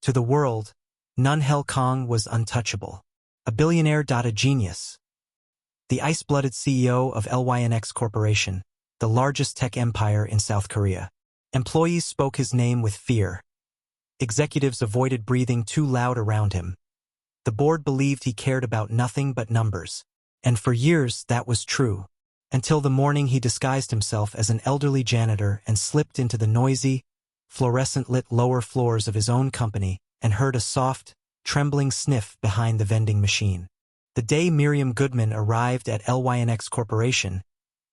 To the world, Kong was untouchable. A billionaire. A genius. The ice-blooded CEO of Lynx Corporation, the largest tech empire in South Korea. Employees spoke his name with fear. Executives avoided breathing too loud around him. The board believed he cared about nothing but numbers. And for years that was true. Until the morning he disguised himself as an elderly janitor and slipped into the noisy, fluorescent-lit lower floors of his own company and heard a soft, trembling sniff behind the vending machine. The day Miriam Goodman arrived at Lynx Corporation,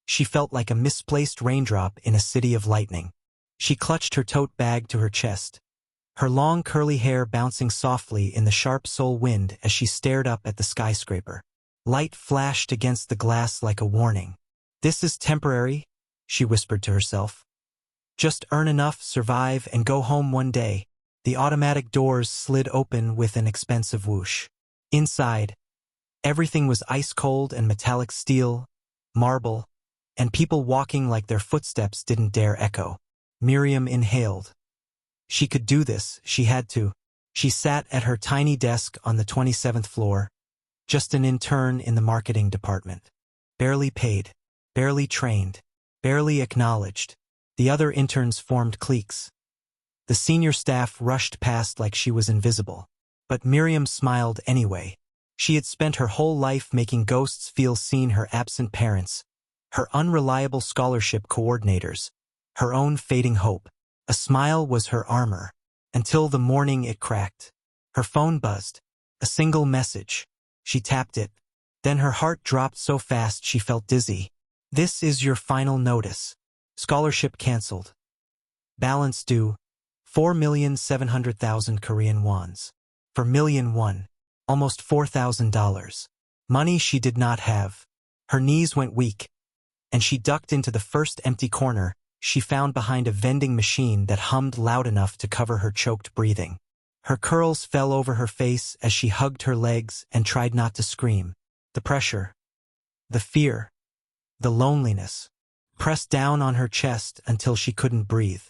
she felt like a misplaced raindrop in a city of lightning. She clutched her tote bag to her chest, her long curly hair bouncing softly in the sharp soul wind as she stared up at the skyscraper. Light flashed against the glass like a warning. "This is temporary," she whispered to herself. "Just earn enough, survive, and go home one day." The automatic doors slid open with an expensive whoosh. Inside, everything was ice-cold and metallic steel, marble, and people walking like their footsteps didn't dare echo. Miriam inhaled. She could do this, she had to. She sat at her tiny desk on the 27th floor, just an intern in the marketing department. Barely paid, barely trained, barely acknowledged. The other interns formed cliques. The senior staff rushed past like she was invisible. But Miriam smiled anyway. She had spent her whole life making ghosts feel seen, her absent parents, her unreliable scholarship coordinators, her own fading hope. A smile was her armor. Until the morning it cracked. Her phone buzzed. A single message. She tapped it. Then her heart dropped so fast she felt dizzy. "This is your final notice. Scholarship cancelled. Balance due, 4,700,000 Korean wons. For $1,000,001. Almost $4,000. Money she did not have. Her knees went weak, and she ducked into the first empty corner she found behind a vending machine that hummed loud enough to cover her choked breathing. Her curls fell over her face as she hugged her legs and tried not to scream. The pressure, the fear, the loneliness pressed down on her chest until she couldn't breathe.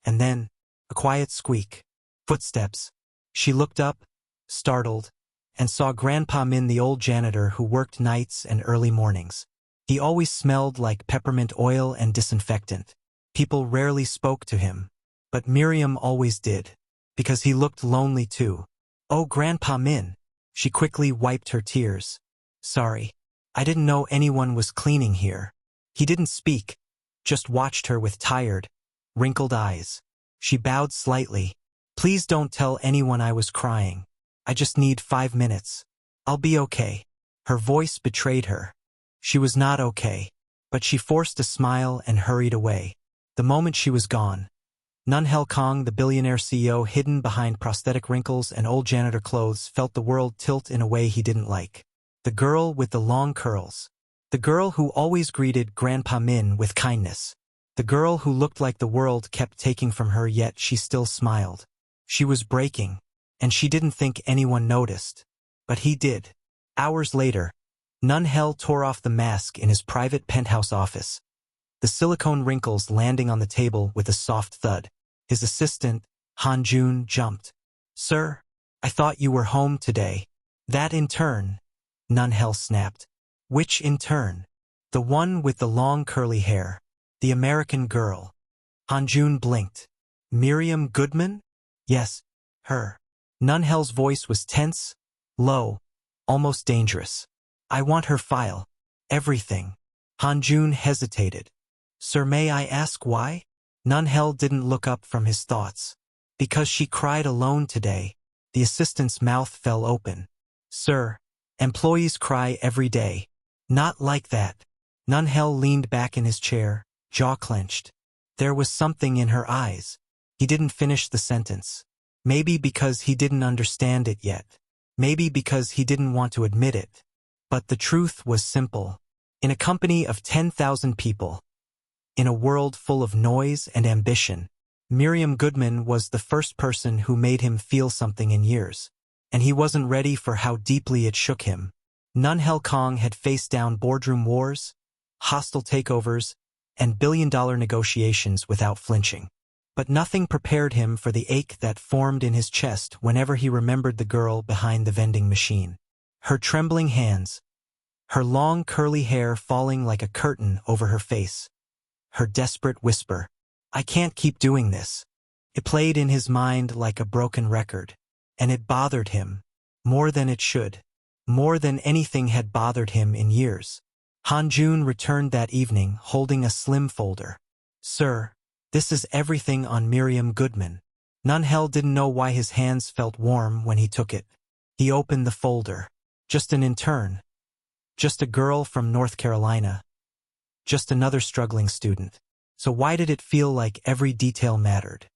And then, a quiet squeak. Footsteps. She looked up, startled, and saw Grandpa Min, the old janitor who worked nights and early mornings. He always smelled like peppermint oil and disinfectant. People rarely spoke to him, but Miriam always did, because he looked lonely too. "Oh, Grandpa Min." She quickly wiped her tears. "Sorry, I didn't know anyone was cleaning here." He didn't speak, just watched her with tired, wrinkled eyes. She bowed slightly. "Please don't tell anyone I was crying. I just need 5 minutes. I'll be okay." Her voice betrayed her. She was not okay, but she forced a smile and hurried away. The moment she was gone, Kong, the billionaire CEO hidden behind prosthetic wrinkles and old janitor clothes, felt the world tilt in a way he didn't like. The girl with the long curls. The girl who always greeted Grandpa Min with kindness. The girl who looked like the world kept taking from her, yet she still smiled. She was breaking, and she didn't think anyone noticed. But he did. Hours later, tore off the mask in his private penthouse office, the silicone wrinkles landing on the table with a soft thud. His assistant, Han-jun, jumped. "Sir, I thought you were home today." "That intern," snapped. "Which intern?" "The one with the long curly hair. The American girl." Han-jun blinked. "Miriam Goodman?" "Yes, her." Nunhel's voice was tense, low, almost dangerous. "I want her file. Everything." Han-jun hesitated. "Sir, may I ask why?" Nunhel didn't look up from his thoughts. "Because she cried alone today." The assistant's mouth fell open. "Sir, employees cry every day." "Not like that." Nunhel leaned back in his chair, jaw clenched. There was something in her eyes. He didn't finish the sentence. Maybe because he didn't understand it yet. Maybe because he didn't want to admit it. But the truth was simple. In a company of 10,000 people, in a world full of noise and ambition, Miriam Goodman was the first person who made him feel something in years. And he wasn't ready for how deeply it shook him. Kong had faced down boardroom wars, hostile takeovers, and billion-dollar negotiations without flinching. But nothing prepared him for the ache that formed in his chest whenever he remembered the girl behind the vending machine. Her trembling hands, her long curly hair falling like a curtain over her face, her desperate whisper, "I can't keep doing this." It played in his mind like a broken record, and it bothered him, more than it should, more than anything had bothered him in years. Han-jun returned that evening holding a slim folder. "Sir, this is everything on Miriam Goodman." Nun-hel didn't know why his hands felt warm when he took it. He opened the folder. Just an intern. Just a girl from North Carolina. Just another struggling student. So why did it feel like every detail mattered?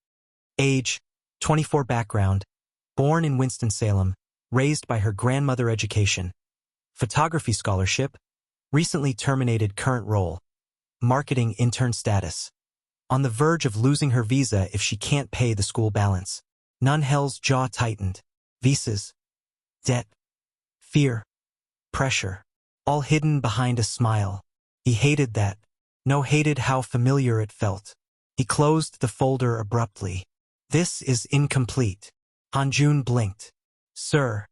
Age, 24. Background, born in Winston-Salem, raised by her grandmother. Education, photography scholarship, recently terminated current role, marketing intern status. On the verge of losing her visa if she can't pay the school balance. Nun-hel's jaw tightened. Visas, debt, fear, pressure, all hidden behind a smile. He hated that. No, hated how familiar it felt. He closed the folder abruptly. "This is incomplete." Han-jun blinked. "Sir,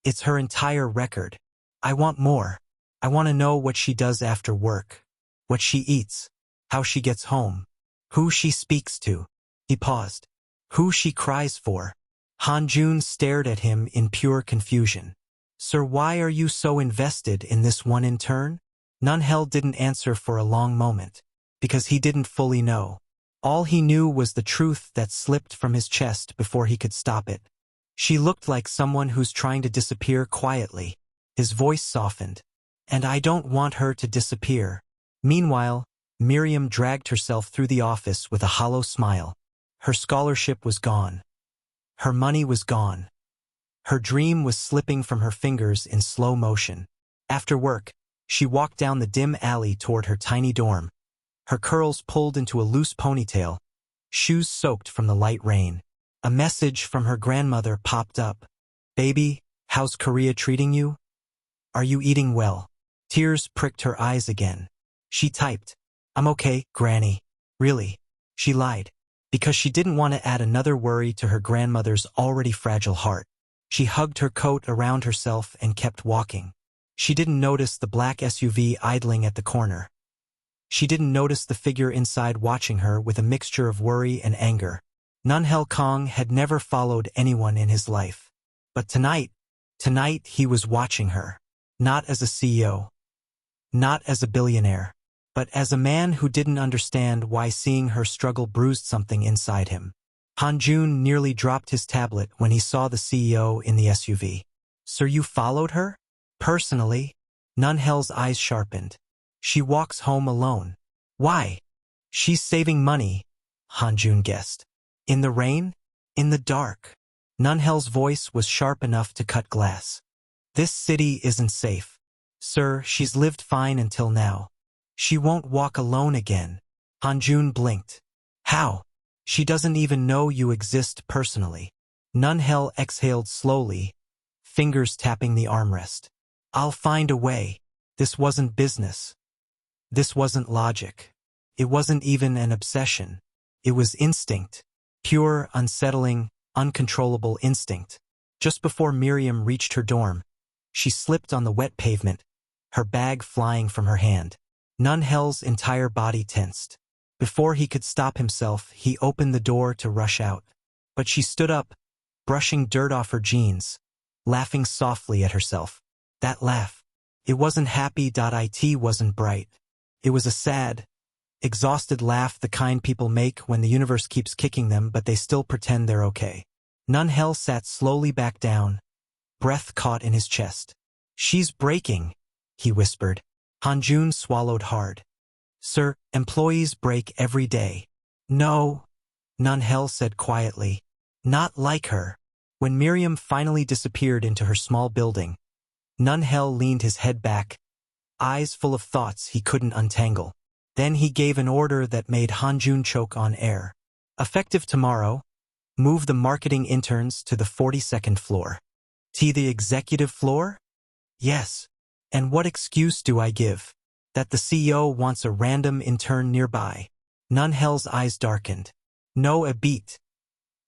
it's her entire record. I want more. I want to know what she does after work, what she eats, how she gets home, who she speaks to." He paused. "Who she cries for." Han-jun stared at him in pure confusion. "Sir, why are you so invested in this one intern?" Nun-hel didn't answer for a long moment, because he didn't fully know. All he knew was the truth that slipped from his chest before he could stop it. She looked like someone who's trying to disappear quietly. His voice softened. "And I don't want her to disappear." Meanwhile, Miriam dragged herself through the office with a hollow smile. Her scholarship was gone. Her money was gone. Her dream was slipping from her fingers in slow motion. After work, she walked down the dim alley toward her tiny dorm, her curls pulled into a loose ponytail, shoes soaked from the light rain. A message from her grandmother popped up. "Baby, how's Korea treating you? Are you eating well?" Tears pricked her eyes again. She typed, "I'm okay, Granny." Really? She lied, because she didn't want to add another worry to her grandmother's already fragile heart. She hugged her coat around herself and kept walking. She didn't notice the black SUV idling at the corner. She didn't notice the figure inside watching her with a mixture of worry and anger. Nun-hel Kong had never followed anyone in his life. But tonight he was watching her. Not as a CEO. Not as a billionaire. But as a man who didn't understand why seeing her struggle bruised something inside him. Han-jun nearly dropped his tablet when he saw the CEO in the SUV. "Sir, you followed her?" "Personally." Nun-hel's eyes sharpened. "She walks home alone." "Why?" "She's saving money," Han-jun guessed. "In the rain? In the dark?" Nun-hel's voice was sharp enough to cut glass. "This city isn't safe. Sir, she's lived fine until now. She won't walk alone again." Han-jun blinked. "How? She doesn't even know you exist personally." Nun-hel exhaled slowly, fingers tapping the armrest. "I'll find a way." This wasn't business. This wasn't logic. It wasn't even an obsession. It was instinct. Pure, unsettling, uncontrollable instinct. Just before Miriam reached her dorm, she slipped on the wet pavement, her bag flying from her hand. Nun-hel's entire body tensed. Before he could stop himself, he opened the door to rush out. But she stood up, brushing dirt off her jeans, laughing softly at herself. That laugh. It wasn't happy. It wasn't bright. It was a sad, exhausted laugh, the kind people make when the universe keeps kicking them but they still pretend they're okay. Nun-hel sat slowly back down, breath caught in his chest. "She's breaking," he whispered. Han-jun swallowed hard. "Sir, employees break every day." "No," Nun-hel said quietly. "Not like her." When Miriam finally disappeared into her small building, Nun-hel leaned his head back, eyes full of thoughts he couldn't untangle. Then he gave an order that made Han-jun choke on air. "Effective tomorrow, move the marketing interns to the 42nd floor. To the executive floor?" "Yes." "And what excuse do I give? That the CEO wants a random intern nearby?" Nun-hel's eyes darkened. No a beat.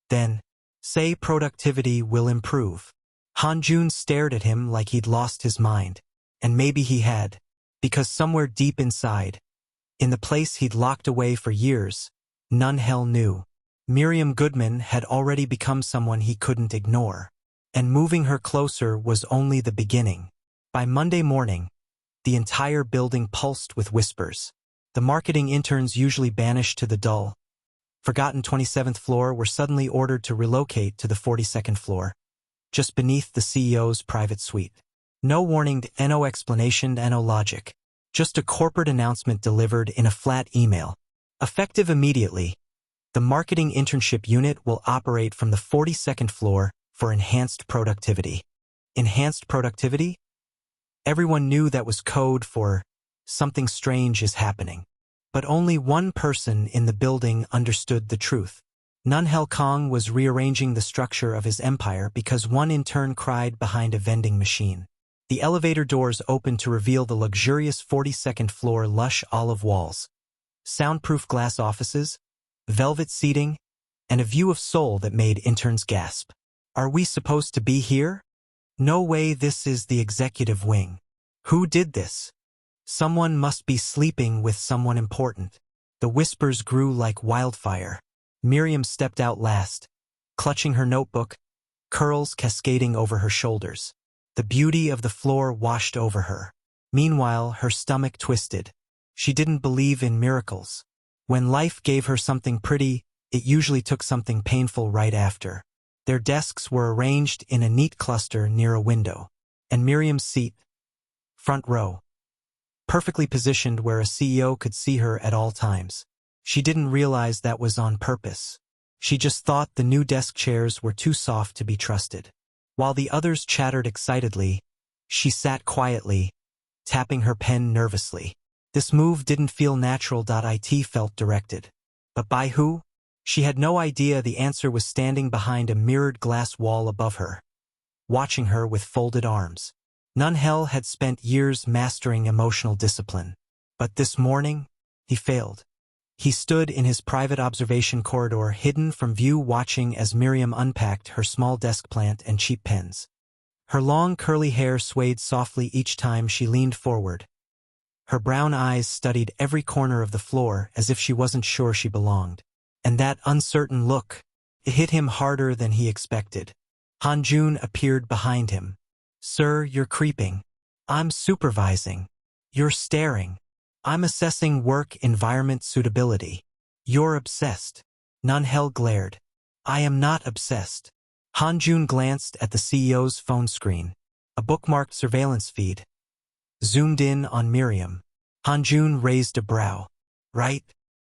Then, say productivity will improve. Hanjun stared at him like he'd lost his mind. And maybe he had. Because somewhere deep inside, in the place he'd locked away for years, none hell knew. Miriam Goodman had already become someone he couldn't ignore. And moving her closer was only the beginning. By Monday morning, the entire building pulsed with whispers. The marketing interns usually banished to the dull, forgotten 27th floor were suddenly ordered to relocate to the 42nd floor, just beneath the CEO's private suite. No warning, no explanation, no logic. Just a corporate announcement delivered in a flat email. Effective immediately, the marketing internship unit will operate from the 42nd floor for enhanced productivity. Enhanced productivity? Everyone knew that was code for something strange is happening. But only one person in the building understood the truth. Nun Hel Kong was rearranging the structure of his empire because one intern cried behind a vending machine. The elevator doors opened to reveal the luxurious 42nd floor lush olive walls, soundproof glass offices, velvet seating, and a view of Seoul that made interns gasp. Are we supposed to be here? No way, this is the executive wing. Who did this? Someone must be sleeping with someone important. The whispers grew like wildfire. Miriam stepped out last, clutching her notebook, curls cascading over her shoulders. The beauty of the floor washed over her. Meanwhile, her stomach twisted. She didn't believe in miracles. When life gave her something pretty, it usually took something painful right after. Their desks were arranged in a neat cluster near a window, and Miriam's seat, front row, perfectly positioned where a CEO could see her at all times. She didn't realize that was on purpose. She just thought the new desk chairs were too soft to be trusted. While the others chattered excitedly, she sat quietly, tapping her pen nervously. This move didn't feel natural. It felt directed. But by who? She had no idea. The answer was standing behind a mirrored glass wall above her, watching her with folded arms. Nun Hel had spent years mastering emotional discipline. But this morning, he failed. He stood in his private observation corridor, hidden from view, watching as Miriam unpacked her small desk plant and cheap pens. Her long curly hair swayed softly each time she leaned forward. Her brown eyes studied every corner of the floor as if she wasn't sure she belonged. And that uncertain look, it hit him harder than he expected. Hanjun appeared behind him. Sir, you're creeping. I'm supervising. You're staring. I'm assessing work environment suitability. You're obsessed. Nun Hel glared. I am not obsessed. Hanjun glanced at the CEO's phone screen. A bookmarked surveillance feed zoomed in on Miriam. Hanjun raised a brow. Right?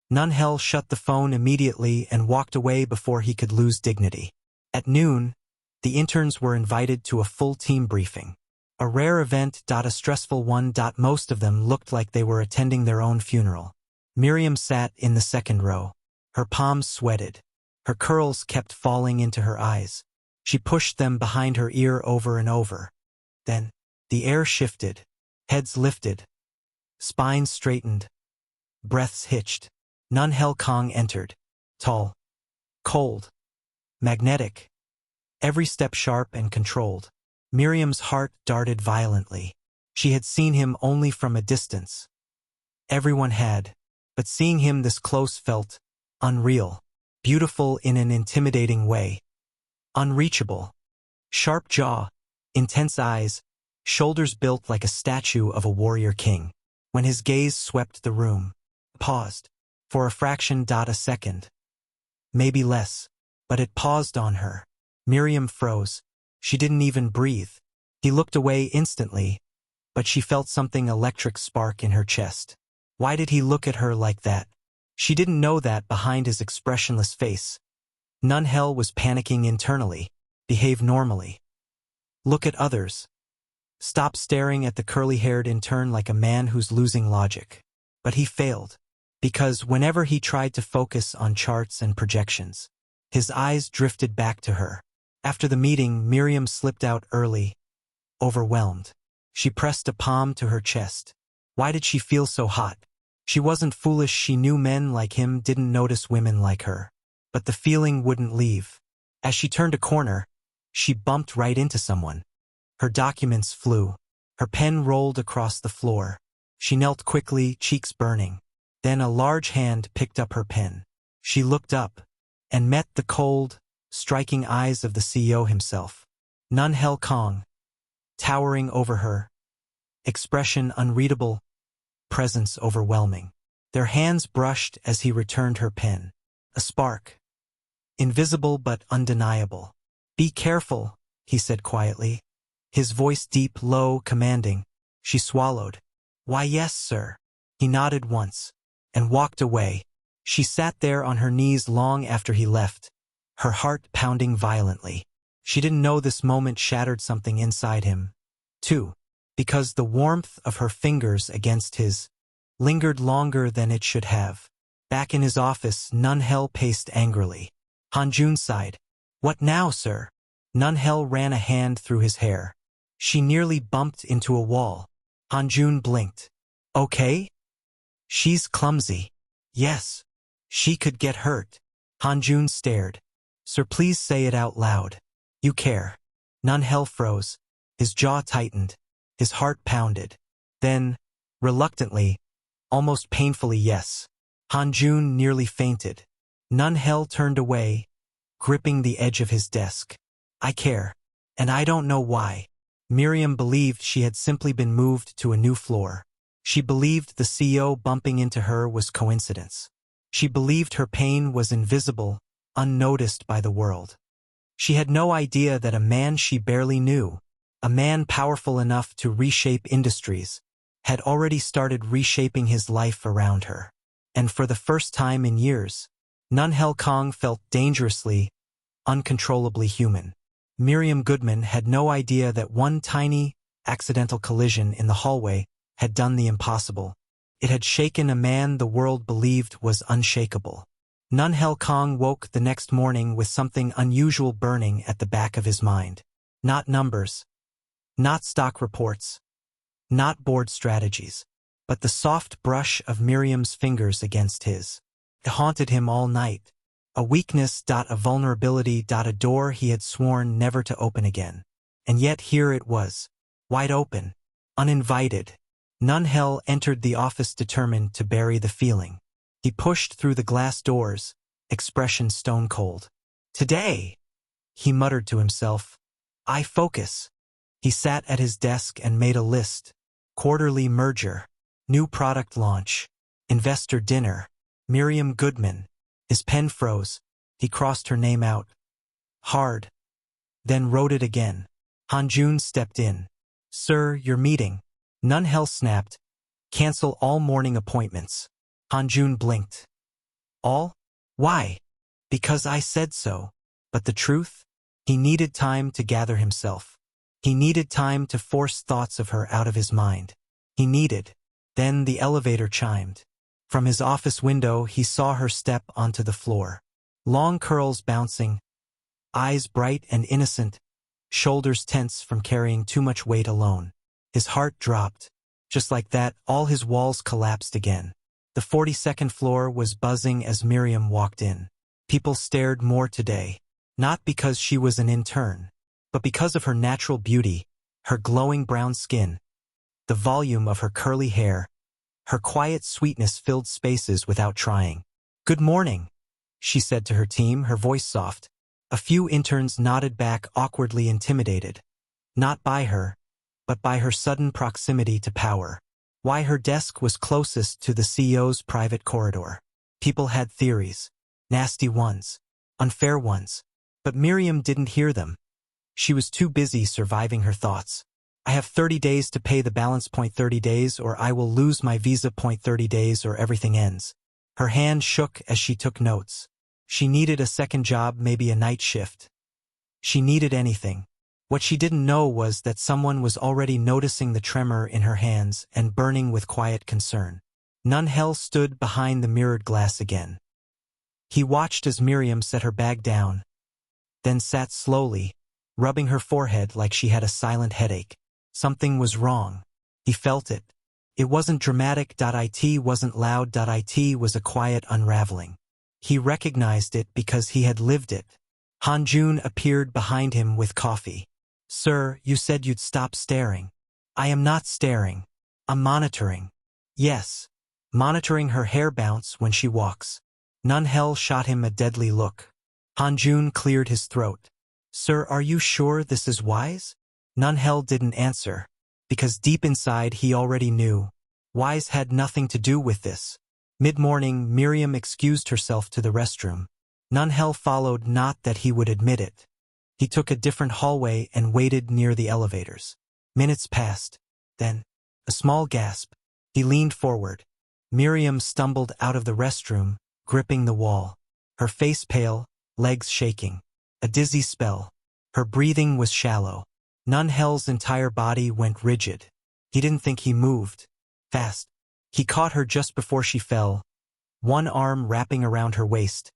Nun Hel shut the phone immediately and walked away before he could lose dignity. At noon, the interns were invited to a full team briefing. A rare event. A stressful one. Most of them looked like they were attending their own funeral. Miriam sat in the second row. Her palms sweated. Her curls kept falling into her eyes. She pushed them behind her ear over and over. Then, the air shifted. Heads lifted. Spines straightened. Breaths hitched. Nun Hel Kong entered. Tall. Cold. Magnetic. Every step sharp and controlled. Miriam's heart darted violently. She had seen him only from a distance. Everyone had, but seeing him this close felt unreal, beautiful in an intimidating way. Unreachable. Sharp jaw, intense eyes, shoulders built like a statue of a warrior king. When his gaze swept the room, paused. For a fraction. A second. Maybe less. But it paused on her. Miriam froze. She didn't even breathe. He looked away instantly, but she felt something electric spark in her chest. Why did he look at her like that? She didn't know that behind his expressionless face. Nun Hel was panicking internally. Behave normally. Look at others. Stop staring at the curly-haired intern like a man who's losing logic. But he failed. Because whenever he tried to focus on charts and projections, his eyes drifted back to her. After the meeting, Miriam slipped out early, overwhelmed. She pressed a palm to her chest. Why did she feel so hot? She wasn't foolish. She knew men like him didn't notice women like her. but the feeling wouldn't leave. As she turned a corner, she bumped right into someone. Her documents flew. Her pen rolled across the floor. She knelt quickly, cheeks burning. Then a large hand picked up her pen. She looked up and met the cold, striking eyes of the CEO himself. Nun-Hel Kong, towering over her, expression unreadable, presence overwhelming. Their hands brushed as he returned her pen. A spark. Invisible but undeniable. "Be careful," he said quietly. His voice deep, low, commanding. She swallowed. "Why, yes, sir." He nodded once and walked away. She sat there on her knees long after he left, her heart pounding violently. She didn't know this moment shattered something inside him, too, because the warmth of her fingers against his lingered longer than it should have. Back in his office, Nun-Hel paced angrily. Han-Jun sighed. "What now, sir?" Nun-Hel ran a hand through his hair. She nearly bumped into a wall. Han-Jun blinked. "Okay?" "She's clumsy." "Yes. She could get hurt." Han-Jun stared. "Sir, please say it out loud. You care." Nun-Hel froze. His jaw tightened. His heart pounded. Then, reluctantly, almost painfully, yes. Han-Jun nearly fainted. Nun-Hel turned away, gripping the edge of his desk. "I care. And I don't know why." Miriam believed she had simply been moved to a new floor. She believed the CEO bumping into her was coincidence. She believed her pain was invisible, unnoticed by the world. She had no idea that a man she barely knew, a man powerful enough to reshape industries, had already started reshaping his life around her. And for the first time in years, Nun-Hel Kong felt dangerously, uncontrollably human. Miriam Goodman had no idea that one tiny, accidental collision in the hallway had done the impossible. It had shaken a man the world believed was unshakable. Nun-Hel Kong woke the next morning with something unusual burning at the back of his mind. Not numbers, not stock reports, not board strategies, but the soft brush of Miriam's fingers against his. It haunted him all night. A weakness, a vulnerability, a door he had sworn never to open again. And yet here it was, wide open, uninvited. Nun-Hel entered the office determined to bury the feeling. He pushed through the glass doors, expression stone cold. "Today," he muttered to himself, "I focus." He sat at his desk and made a list. Quarterly merger, new product launch, investor dinner, Miriam Goodman. His pen froze. He crossed her name out. Hard. Then wrote it again. Han-Jun stepped in. "Sir, your meeting." Nun-Hel snapped. "Cancel all morning appointments." Han-Jun blinked. "All? Why?" "Because I said so." But the truth? He needed time to gather himself. He needed time to force thoughts of her out of his mind. He needed. Then the elevator chimed. From his office window, he saw her step onto the floor. Long curls bouncing, eyes bright and innocent, shoulders tense from carrying too much weight alone. His heart dropped. Just like that, all his walls collapsed again. The 42nd floor was buzzing as Miriam walked in. People stared more today, not because she was an intern, but because of her natural beauty, her glowing brown skin, the volume of her curly hair. Her quiet sweetness filled spaces without trying. "Good morning," she said to her team, her voice soft. A few interns nodded back, awkwardly intimidated. Not by her, but by her sudden proximity to power. Why her desk was closest to the CEO's private corridor. People had theories. Nasty ones. Unfair ones. But Miriam didn't hear them. She was too busy surviving her thoughts. "I have 30 days to pay the balance. 30 days or I will lose my visa. 30 days or everything ends." Her hand shook as she took notes. She needed a second job, maybe a night shift. She needed anything. What she didn't know was that someone was already noticing the tremor in her hands and burning with quiet concern. Nun-Hel stood behind the mirrored glass again. He watched as Miriam set her bag down, then sat slowly, rubbing her forehead like she had a silent headache. Something was wrong. He felt it. It wasn't dramatic. It wasn't loud. It was a quiet unraveling. He recognized it because he had lived it. Hanjun appeared behind him with coffee. "Sir, you said you'd stop staring." "I am not staring. I'm monitoring." "Yes. Monitoring her hair bounce when she walks." Nunhel shot him a deadly look. Hanjun cleared his throat. "Sir, are you sure this is wise?" Nunhel didn't answer, because deep inside he already knew. Wise had nothing to do with this. Mid-morning, Miriam excused herself to the restroom. Nunhel followed, not that he would admit it. He took a different hallway and waited near the elevators. Minutes passed. Then, a small gasp. He leaned forward. Miriam stumbled out of the restroom, gripping the wall. Her face pale, legs shaking. A dizzy spell. Her breathing was shallow. Nunhel's entire body went rigid. He didn't think he moved. Fast. He caught her just before she fell, one arm wrapping around her waist,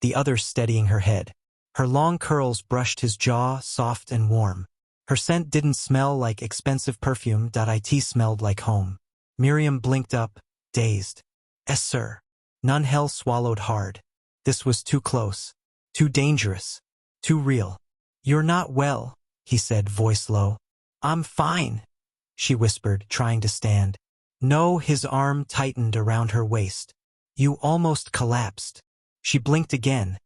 the other steadying her head. Her long curls brushed his jaw, soft and warm. Her scent didn't smell like expensive perfume. It smelled like home. Miriam blinked up, dazed. "Yes, sir." Nunhel swallowed hard. This was too close. Too dangerous. Too real. "You're not well," he said, voice low. "I'm fine," she whispered, trying to stand. No, his arm tightened around her waist. "You almost collapsed." She blinked again,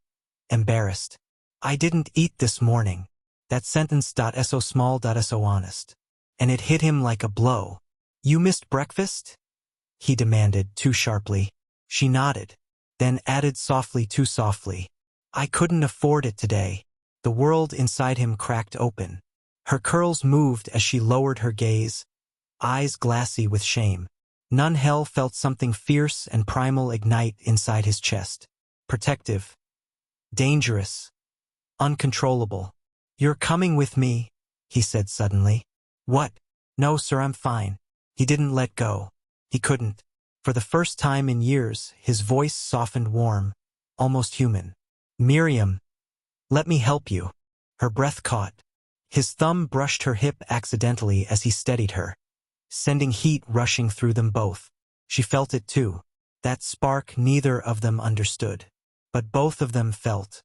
embarrassed. "I didn't eat this morning." That sentence so small so honest. And it hit him like a blow. "You missed breakfast?" he demanded, too sharply. She nodded, then added softly, too softly. "I couldn't afford it today." The world inside him cracked open. Her curls moved as she lowered her gaze, eyes glassy with shame. Nunhel felt something fierce and primal ignite inside his chest. Protective. Dangerous. Uncontrollable. "You're coming with me," he said suddenly. "What?" "No, sir, I'm fine." He didn't let go. He couldn't. For the first time in years, his voice softened, warm, almost human. "Miriam, let me help you." Her breath caught. His thumb brushed her hip accidentally as he steadied her, sending heat rushing through them both. She felt it too. That spark neither of them understood, but both of them felt.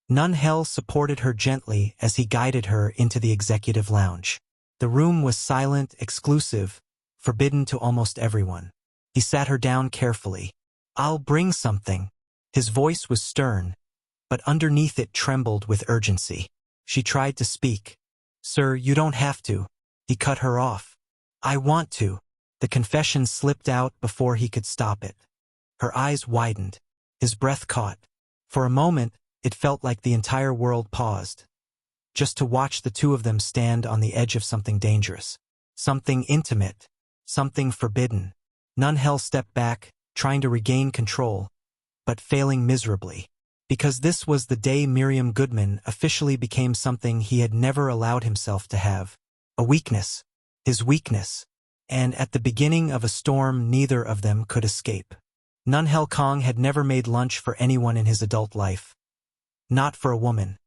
Nunhel supported her gently as he guided her into the executive lounge. The room was silent, exclusive, forbidden to almost everyone. He sat her down carefully. "I'll bring something." His voice was stern, but underneath it trembled with urgency. She tried to speak. "Sir, you don't have to." He cut her off. "I want to." The confession slipped out before he could stop it. Her eyes widened. His breath caught. For a moment, it felt like the entire world paused, just to watch the two of them stand on the edge of something dangerous. Something intimate. Something forbidden. Nunhel stepped back, trying to regain control, but failing miserably. Because this was the day Miriam Goodman officially became something he had never allowed himself to have. A weakness. His weakness. And at the beginning of a storm neither of them could escape. Nunhel Kong had never made lunch for anyone in his adult life. Not for a woman.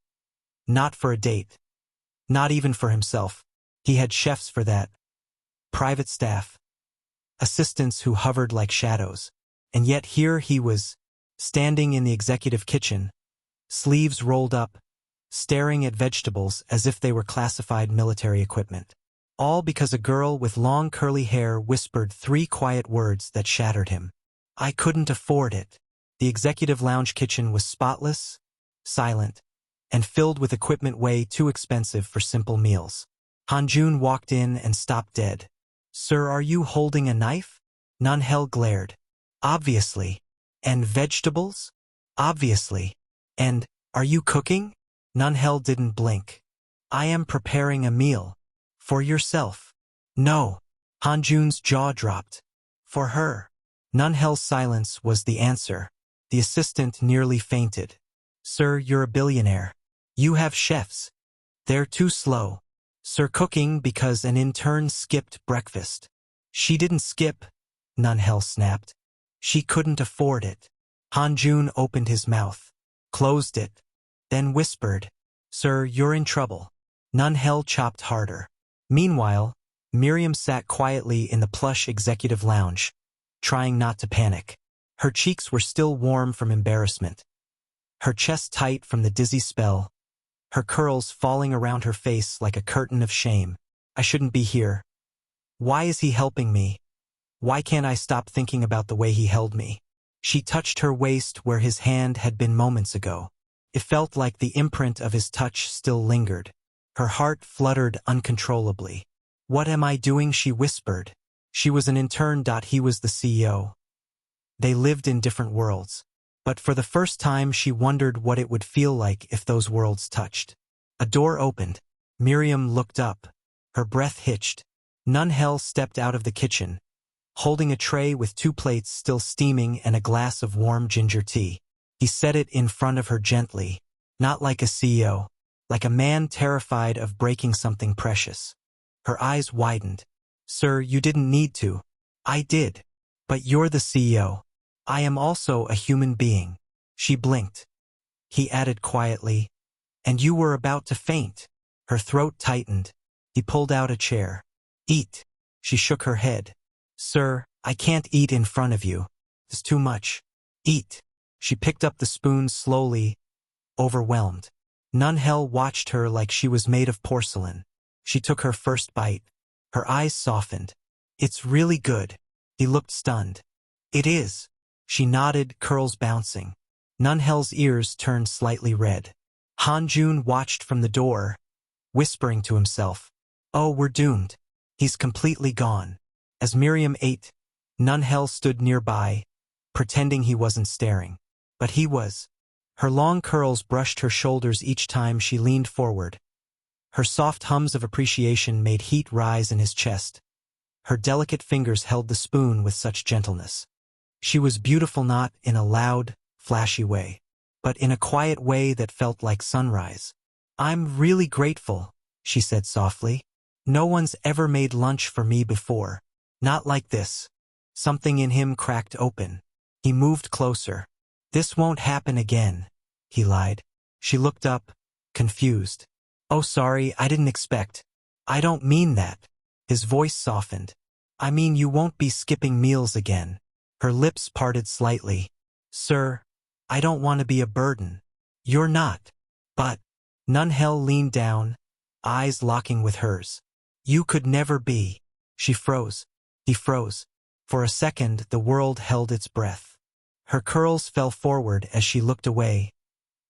Not for a date. Not even for himself. He had chefs for that. Private staff. Assistants who hovered like shadows. And yet here he was, standing in the executive kitchen, sleeves rolled up, staring at vegetables as if they were classified military equipment. All because a girl with long curly hair whispered 3 quiet words that shattered him. "I couldn't afford it." The executive lounge kitchen was spotless, silent, and filled with equipment way too expensive for simple meals. Hanjun walked in and stopped dead. "Sir, are you holding a knife?" Nunhel glared. "Obviously." "And vegetables?" "Obviously." "And, are you cooking?" Nunhel didn't blink. "I am preparing a meal." "For yourself?" "No." Hanjun's jaw dropped. "For her." Nunhel's silence was the answer. The assistant nearly fainted. "Sir, you're a billionaire. You have chefs. They're too slow." "Sir, cooking because an intern skipped breakfast." "She didn't skip," Nunhel snapped. "She couldn't afford it." Hanjun opened his mouth, closed it, then whispered, "Sir, you're in trouble." Nunhel chopped harder. Meanwhile, Miriam sat quietly in the plush executive lounge, trying not to panic. Her cheeks were still warm from embarrassment, her chest tight from the dizzy spell, her curls falling around her face like a curtain of shame. I shouldn't be here. Why is he helping me? Why can't I stop thinking about the way he held me? She touched her waist where his hand had been moments ago. It felt like the imprint of his touch still lingered. Her heart fluttered uncontrollably. What am I doing? She whispered. She was an intern. He was the CEO. They lived in different worlds. But for the first time she wondered what it would feel like if those worlds touched. A door opened. Miriam looked up. Her breath hitched. Nunhel stepped out of the kitchen, holding a tray with 2 plates still steaming and a glass of warm ginger tea. He set it in front of her gently, not like a CEO, like a man terrified of breaking something precious. Her eyes widened. Sir, you didn't need to. I did. But you're the CEO. I am also a human being. She blinked. He added quietly, and you were about to faint. Her throat tightened. He pulled out a chair. Eat. She shook her head. Sir, I can't eat in front of you. It's too much. Eat. She picked up the spoon slowly, overwhelmed. Nunhel watched her like she was made of porcelain. She took her first bite. Her eyes softened. It's really good. He looked stunned. It is. She nodded, curls bouncing. Nunhel's ears turned slightly red. Hanjun watched from the door, whispering to himself, oh, we're doomed. He's completely gone. As Miriam ate, Nunhel stood nearby, pretending he wasn't staring. But he was. Her long curls brushed her shoulders each time she leaned forward. Her soft hums of appreciation made heat rise in his chest. Her delicate fingers held the spoon with such gentleness. She was beautiful not in a loud, flashy way, but in a quiet way that felt like sunrise. I'm really grateful, she said softly. No one's ever made lunch for me before. Not like this. Something in him cracked open. He moved closer. This won't happen again, he lied. She looked up, confused. Oh, sorry, I didn't expect. I don't mean that. His voice softened. I mean you won't be skipping meals again. Her lips parted slightly. Sir, I don't want to be a burden. You're not. But, Nunhel leaned down, eyes locking with hers. You could never be. She froze. He froze. For a second, the world held its breath. Her curls fell forward as she looked away,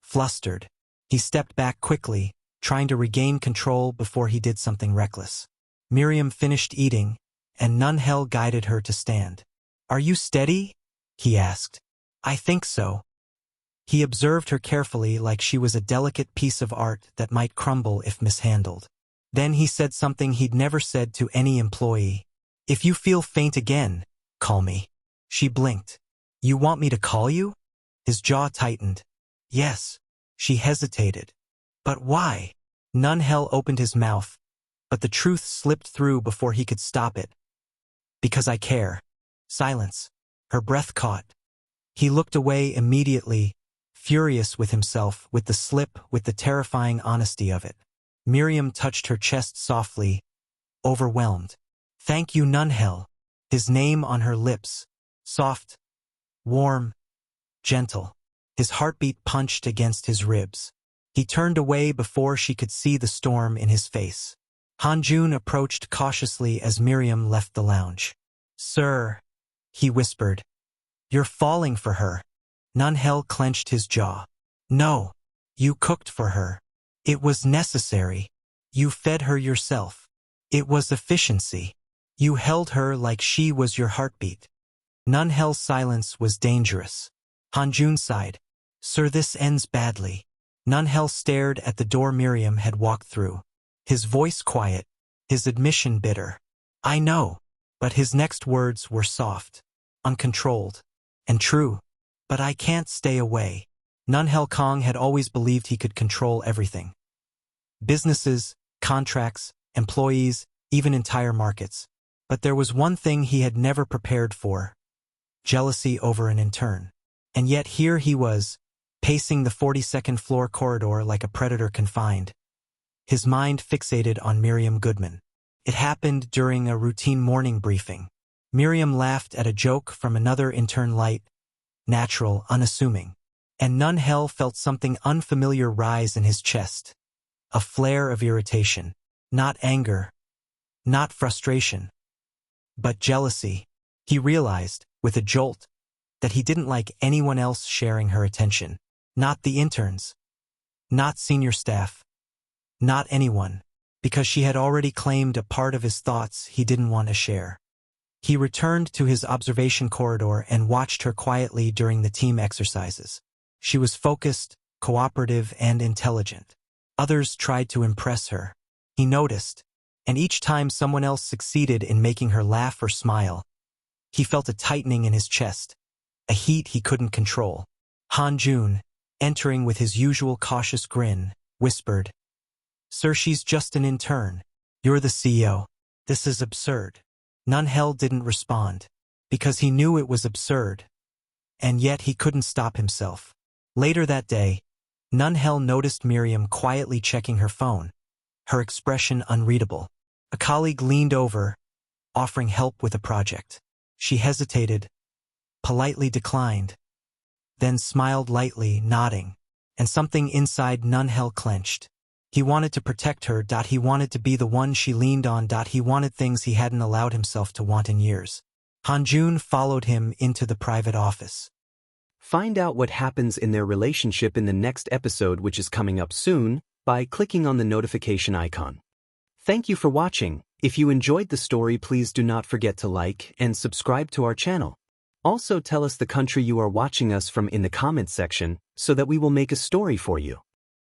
flustered. He stepped back quickly, trying to regain control before he did something reckless. Miriam finished eating, and Nunhel guided her to stand. Are you steady? He asked. I think so. He observed her carefully like she was a delicate piece of art that might crumble if mishandled. Then he said something he'd never said to any employee. If you feel faint again, call me. She blinked. You want me to call you? His jaw tightened. Yes. She hesitated. But why? Nunhel opened his mouth, but the truth slipped through before he could stop it. Because I care. Silence. Her breath caught. He looked away immediately, furious with himself, with the slip, with the terrifying honesty of it. Miriam touched her chest softly, overwhelmed. Thank you, Nunhel. His name on her lips. Soft, warm, gentle. His heartbeat punched against his ribs. He turned away before she could see the storm in his face. Hanjun approached cautiously as Miriam left the lounge. Sir, he whispered. You're falling for her. Nunhel clenched his jaw. No, you cooked for her. It was necessary. You fed her yourself. It was efficiency. You held her like she was your heartbeat. Nunhel's silence was dangerous. Hanjun sighed. Sir, this ends badly. Nunhel stared at the door Miriam had walked through. His voice quiet, his admission bitter. I know. But his next words were soft, uncontrolled, and true. But I can't stay away. Nunhel Kong had always believed he could control everything. Businesses, contracts, employees, even entire markets. But there was one thing he had never prepared for. Jealousy over an intern. And yet here he was, pacing the 42nd floor corridor like a predator confined. His mind fixated on Miriam Goodman. It happened during a routine morning briefing. Miriam laughed at a joke from another intern light, natural, unassuming. And Nunhel felt something unfamiliar rise in his chest. A flare of irritation. Not anger. Not frustration. But jealousy. He realized, with a jolt, that he didn't like anyone else sharing her attention. Not the interns. Not senior staff. Not anyone. Because she had already claimed a part of his thoughts he didn't want to share. He returned to his observation corridor and watched her quietly during the team exercises. She was focused, cooperative, and intelligent. Others tried to impress her. He noticed, and each time someone else succeeded in making her laugh or smile, he felt a tightening in his chest, a heat he couldn't control. Han-jun, entering with his usual cautious grin, whispered, "Sir, she's just an intern. You're the CEO. This is absurd." Nunhel didn't respond, because he knew it was absurd, and yet he couldn't stop himself. Later that day, Nunhel noticed Miriam quietly checking her phone, her expression unreadable. A colleague leaned over, offering help with a project. She hesitated, politely declined, then smiled lightly, nodding, and something inside Nunhel clenched. He wanted to protect her. He wanted to be the one she leaned on. He wanted things he hadn't allowed himself to want in years. Han-jun followed him into the private office. Find out what happens in their relationship in the next episode, which is coming up soon, by clicking on the notification icon. Thank you for watching. If you enjoyed the story, please do not forget to like and subscribe to our channel. Also tell us the country you are watching us from in the comments section so that we will make a story for you.